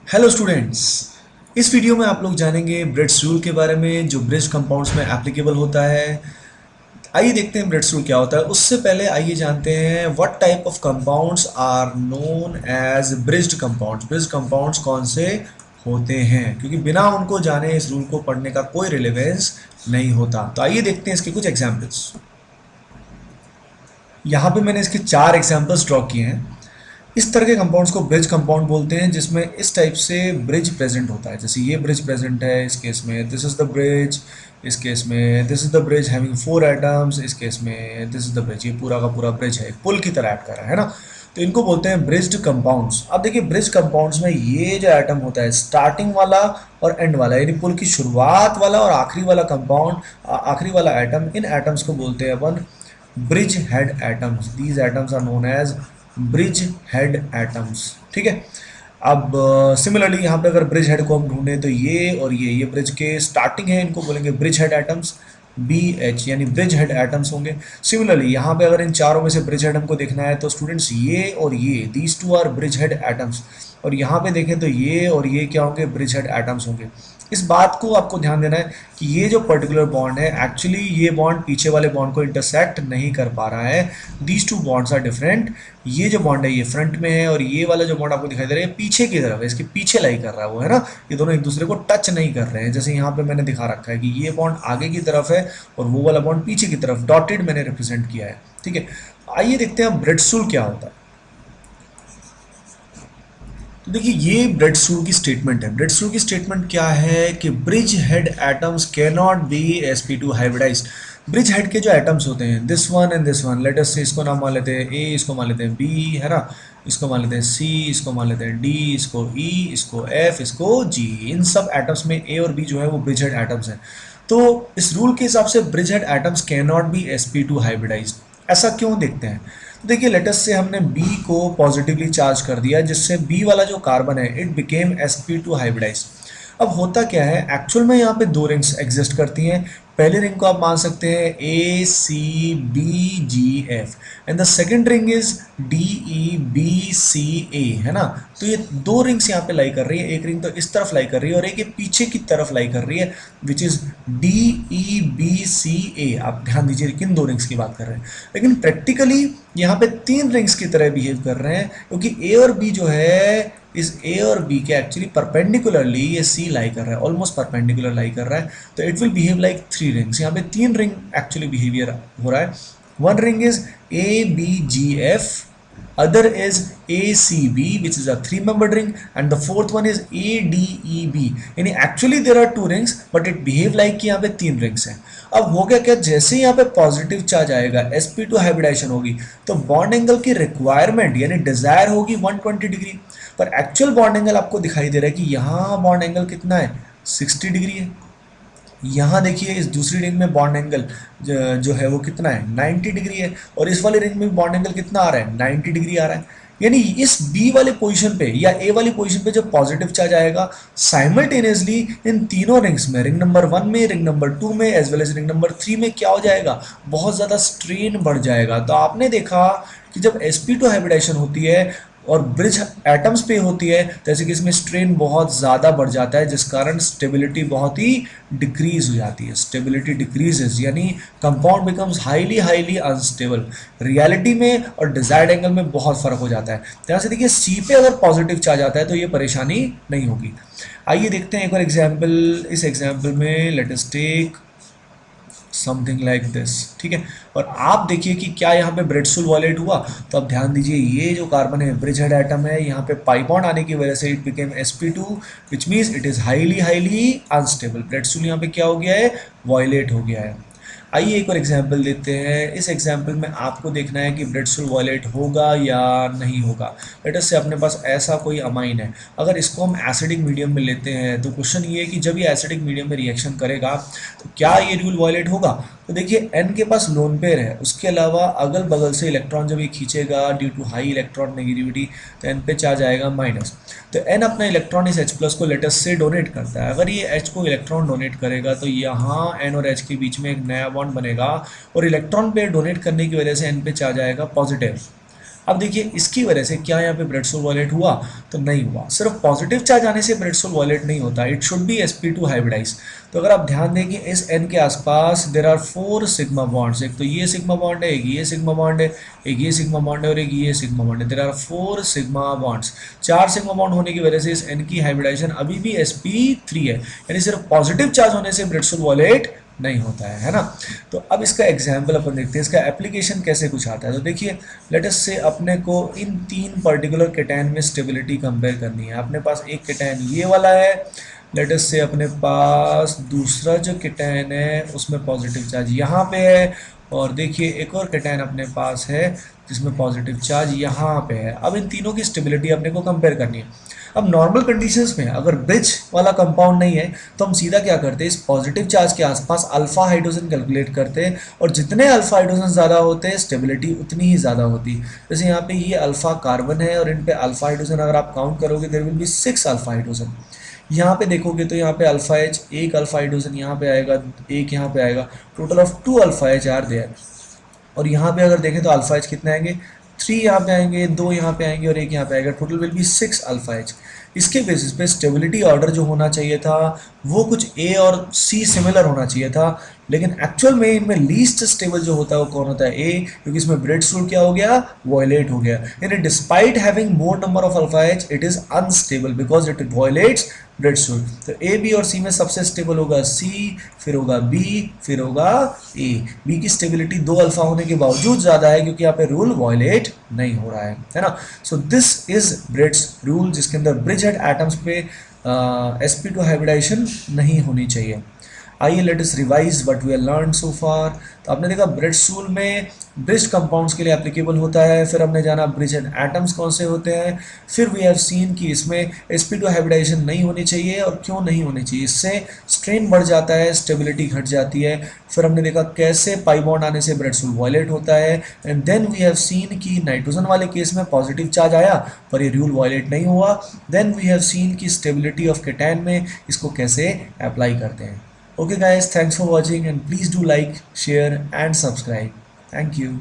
Hello students. इस video में आप लोग जानेंगे ब्रेड्स रूल के बारे में जो ब्रिज कंपाउंड्स में एप्लीकेबल होता है। आइए देखते हैं ब्रेड्स रूल क्या होता है। उससे पहले आइए जानते हैं what type of compounds are known as bridged compounds. Bridged compounds कौन से होते हैं, क्योंकि बिना उनको जाने इस रूल को पढ़ने का कोई रिलेवेंस नहीं होता। तो आइए देखते हैं इसके कुछ एग्जाम्पल्स। यहाँ पे मैंने इसके 4 एग्जाम्पल्स ड्रॉ किए हैं। इस तरह के कंपाउंड्स को ब्रिज कंपाउंड बोलते हैं जिसमें इस टाइप से ब्रिज प्रेजेंट होता है। जैसे ये ब्रिज प्रेजेंट है इस केस में, दिस इज द ब्रिज। इस केस में this is the bridge having 4 atoms. इस केस में दिस इज द ब्रिज। ये पूरा का पूरा ब्रिज है, एक पुल की तरह एक्ट कर रहा है ना। तो इनको बोलते हैं ब्रिज्ड कंपाउंड्स। अब देखिए ब्रिज कंपाउंड्स में ये जो एटम होता है स्टार्टिंग वाला और एंड वाला, यानी पुल की शुरुआत वाला और आखिरी वाला कंपाउंड, आखिरी वाला एटम, इन एटम्स को बोलते हैं अपन bridge head atoms. These atoms are known as bridge head atoms. ठीक है। अब सिमिलरली यहाँ पे अगर ब्रिज हेड को हम ढूंढें तो ये और ये ब्रिज के स्टार्टिंग है, इनको बोलेंगे bridge head atoms, B H, यानी ब्रिज हेड एटम्स होंगे। सिमिलरली यहाँ पे अगर इन चारों में से ब्रिज हेड हमको देखना है तो स्टूडेंट्स ये और ये, these two are bridge head atoms. और यहाँ पे देखें तो ये और ये क्या होंगे, ब्रिज हेड एटम्स होंगे। इस बात को आपको ध्यान देना है कि ये जो पर्टिकुलर बॉन्ड है एक्चुअली ये बॉन्ड पीछे वाले बॉन्ड को इंटरसेक्ट नहीं कर पा रहा है। These two bonds are different. ये जो बॉन्ड है ये फ्रंट में है और ये वाला जो बॉन्ड आपको दिखाई दे रहा है पीछे की तरफ है, इसके पीछे लाई कर रहा है वो, है ना। ये दोनों एक दूसरे को टच नहीं कर रहे हैं। जैसे यहाँ पे मैंने दिखा रखा है कि ये बॉन्ड आगे की तरफ है और वो वाला बॉन्ड पीछे की तरफ, डॉटेड मैंने रिप्रेजेंट किया है। ठीक है। आइए देखते हैं ब्रेड्स रूल क्या होता है। तो देखिए ये ब्रेड्स रूल की स्टेटमेंट है। ब्रेड्स रूल की स्टेटमेंट क्या है कि bridge head atoms can not be sp2 hybridised. Bridge head के जो एटम्स होते हैं this one and this one, let us से इसको नाम मान लेते हैं ए, इसको मान लेते हैं बी, है ना। इसको मान लेते हैं सी, इसको मान लेते हैं डी, इसको ई, इसको एफ, इसको जी। इन सब एटम्स में ए और बी जो है वो ब्रिज हेड एटम्स हैं। तो इस रूल के हिसाब से bridge head atoms can not be sp2 hybridised. ऐसा क्यों देखते हैं? तो देखिए लेटस से हमने B को पॉजिटिवली चार्ज कर दिया जिससे B वाला जो कार्बन है इट बिकेम sp2 हाइब्रिडाइज। अब होता क्या है, एक्चुअल में यहाँ पे दो रिंग्स एग्जिस्ट करती हैं। पहले रिंग को आप मान सकते हैं ACBGF and the second ring is DEBCA, है ना। तो ये दो रिंग्स यहाँ पे लाई कर रही है, एक रिंग तो इस तरफ लाई कर रही है और एक ये पीछे की तरफ लाई कर रही है विच इज DEBCA। आप ध्यान दीजिए किन दो रिंग्स की बात कर रहे हैं, लेकिन प्रैक्टिकली यहाँ पे 3 रिंग्स की तरह बिहेव कर रहे हैं क्योंकि ए और बी जो है इस ए और बी के एक्चुअली परपेंडिकुलरली ये सी लाई कर रहा है, ऑलमोस्ट परपेंडिकुलर लाई कर रहा है। तो it will behave like 3 rings. यहाँ पे 3 रिंग एक्चुअली बिहेवियर हो रहा है। One ring is ABGF, other is ACB which is a 3-membered ring, and the fourth one is ADEB। यानी actually there are 2 rings but it behave like कि यहाँ पे 3 rings हैं। अब हो गया क्या, जैसे यहाँ पे पॉजिटिव चार्ज आएगा sp2 हाइब्रिडाइजेशन होगी तो बॉन्ड एंगल की रिक्वायरमेंट यानी डिजायर होगी 120 डिग्री, पर एक्चुअल बॉन्ड एंगल आपको दिखाई दे रहा है कि यहाँ बॉन्ड एंगल कितना है, 60 डिग्री है। यहाँ देखिए इस दूसरी रिंग में बॉन्ड एंगल जो है वो कितना है, 90 डिग्री है। और इस वाली रिंग में बॉन्ड एंगल कितना आ रहा है, 90 डिग्री आ रहा है। यानी इस बी वाले पोजीशन पे या ए वाली पोजीशन पे जब पॉजिटिव चार्ज आएगा साइमल्टेनियसली इन तीनों रिंग्स में, रिंग नंबर 1 में, रिंग नंबर 2 में as well as ring number 3 में क्या हो जाएगा, बहुत ज़्यादा स्ट्रेन बढ़ जाएगा। तो आपने देखा कि जब sp2 हाइब्रिडाइजेशन होती है और ब्रिज एटम्स पे होती है जैसे कि इसमें स्ट्रेन बहुत ज़्यादा बढ़ जाता है जिस कारण स्टेबिलिटी बहुत ही डिक्रीज हो जाती है। स्टेबिलिटी डिक्रीजेज यानी compound becomes highly highly unstable. Reality में और डिजायर्ड एंगल में बहुत फर्क हो जाता है। यहाँ से देखिए सी पे अगर पॉजिटिव चार्ज आता है तो ये परेशानी नहीं होगी। आइए देखते हैं एक और एग्जाम्पल। इस एग्जाम्पल में let us take something like this. ठीक है। और आप देखिए कि क्या यहाँ पे ब्रेड्स रूल वायलेट हुआ। तो अब ध्यान दीजिए ये जो कार्बन है ब्रिज हेड एटम है, यहाँ पे पाई बॉन्ड आने की वजह से it became sp2 which means it is highly highly unstable. Bredt's rule यहाँ पे क्या हो गया है, वायलेट हो गया है। आइए एक और एग्जाम्पल देते हैं। इस एग्जाम्पल में आपको देखना है कि ब्रेड्स रूल वायलेट होगा या नहीं होगा। लेट अस से अपने पास ऐसा कोई अमाइन है, अगर इसको हम एसिडिक मीडियम में लेते हैं तो क्वेश्चन ये है कि जब ये एसिडिक मीडियम में रिएक्शन करेगा तो क्या ये रूल वायलेट होगा। तो देखिए एन के पास लोन पेयर है, उसके अलावा अगल बगल से इलेक्ट्रॉन जब ये खींचेगा due to high electron negativity तो एन पे चार्ज आएगा माइनस। तो एन अपना इलेक्ट्रॉन इस H प्लस को लेटस से डोनेट करता है। अगर ये H को इलेक्ट्रॉन डोनेट करेगा तो यहाँ एन और H के बीच में एक नया बॉन्ड बनेगा और इलेक्ट्रॉन पेयर डोनेट करने की वजह से एन पे चार्ज आएगा पॉजिटिव। अब देखिए इसकी वजह से क्या यहाँ पे ब्रेडसोल वॉयलेट हुआ? तो नहीं हुआ। सिर्फ पॉजिटिव चार्ज आने से ब्रेडसोल वॉयलेट नहीं होता, it should be sp2 hybridise. तो अगर आप ध्यान दें कि इस n के आसपास देर आर 4 सिग्मा बॉन्ड्स, एक तो ये सिग्मा बॉन्ड है, एक ये सिग्मा बॉन्ड है, एक ये सिग्मा बॉन्ड है और एक ये सिग्मा बॉन्ड है। There are 4 sigma bonds, 4 sigma bond होने की वजह से इस n की हाइब्रिडाइजेशन अभी भी sp3 है, यानी सिर्फ पॉजिटिव चार्ज होने से ब्रेडसोल वॉयलेट नहीं होता है ना। तो अब इसका एग्जाम्पल अपन देखते हैं, इसका एप्लीकेशन कैसे कुछ आता है। तो देखिए लेट अस से अपने को इन 3 पर्टिकुलर केटैन में स्टेबिलिटी कंपेयर करनी है। अपने पास एक केटैन ये वाला है, लेट अस से अपने पास दूसरा जो केटैन है उसमें पॉजिटिव चार्ज यहाँ पे है, और देखिए एक और केटैन अपने पास है जिसमें पॉजिटिव चार्ज यहाँ पे है। अब इन तीनों की स्टेबिलिटी अपने को कंपेयर करनी है। अब नॉर्मल कंडीशंस में अगर ब्रिज वाला कंपाउंड नहीं है तो हम सीधा क्या करते हैं, इस पॉजिटिव चार्ज के आसपास अल्फा हाइड्रोजन कैलकुलेट करते हैं, और जितने अल्फा हाइड्रोजन ज़्यादा होते हैं स्टेबिलिटी उतनी ही ज़्यादा होती है। जैसे यहाँ पे ये अल्फा कार्बन है और इन पे अल्फा हाइड्रोजन अगर आप काउंट करोगे there will be 6 alpha hydrogen. यहाँ पे देखोगे तो यहाँ पे अल्फा एच, एक अल्फा हाइड्रोजन यहाँ पे आएगा, एक यहाँ पे आएगा, total of 2 alpha H are there. और यहाँ पे अगर देखें तो अल्फा एच कितने आएंगे, 3 यहाँ पे आएंगे, 2 यहाँ पे आएंगे और एक यहाँ पे आएगा, total will be 6 alpha H. इसके बेसिस पे स्टेबिलिटी ऑर्डर जो होना चाहिए था वो कुछ ए और सी सिमिलर होना चाहिए था, लेकिन एक्चुअल में इनमें लीस्ट स्टेबल जो होता है वो कौन होता है, ए, क्योंकि इसमें ब्रेडसोल क्या हो गया, वॉयलेट हो गया। यानी despite having more number of alpha H it is unstable because it violates Bredt's rule. तो ए बी और सी में सबसे स्टेबल होगा सी, फिर होगा बी, फिर होगा ए। बी की स्टेबिलिटी 2 अल्फा होने के बावजूद ज़्यादा है क्योंकि यहाँ पे रूल वॉयलेट नहीं हो रहा है ना। So this is Bredt's rule जिसके अंदर ब्रिज हेड एटम्स पे sp2 हाइब्रिडाइजेशन नहीं होनी चाहिए। आइए let us revise what we have learn so far. तो आपने देखा ब्रेडसोल में ब्रिज कंपाउंड्स के लिए एप्लीकेबल होता है, फिर हमने जाना ब्रिज एंड एटम्स कौन से होते हैं, फिर वी हैव सीन कि इसमें sp2 हाइब्रिडाइजेशन नहीं होनी चाहिए और क्यों नहीं होनी चाहिए, इससे स्ट्रेन बढ़ जाता है, स्टेबिलिटी घट जाती है। फिर हमने देखा कैसे पाई बॉन्ड आने से ब्रेडसोल वॉयलेट होता है, and then we have seen कि नाइट्रोजन वाले केस में पॉजिटिव चार्ज आया पर ये रूल वॉयलेट नहीं हुआ। देन वी हैव सीन कि स्टेबिलिटी ऑफ केटैन में इसको कैसे अप्लाई करते हैं। Okay guys, thanks for watching and please do like, share and subscribe. Thank you.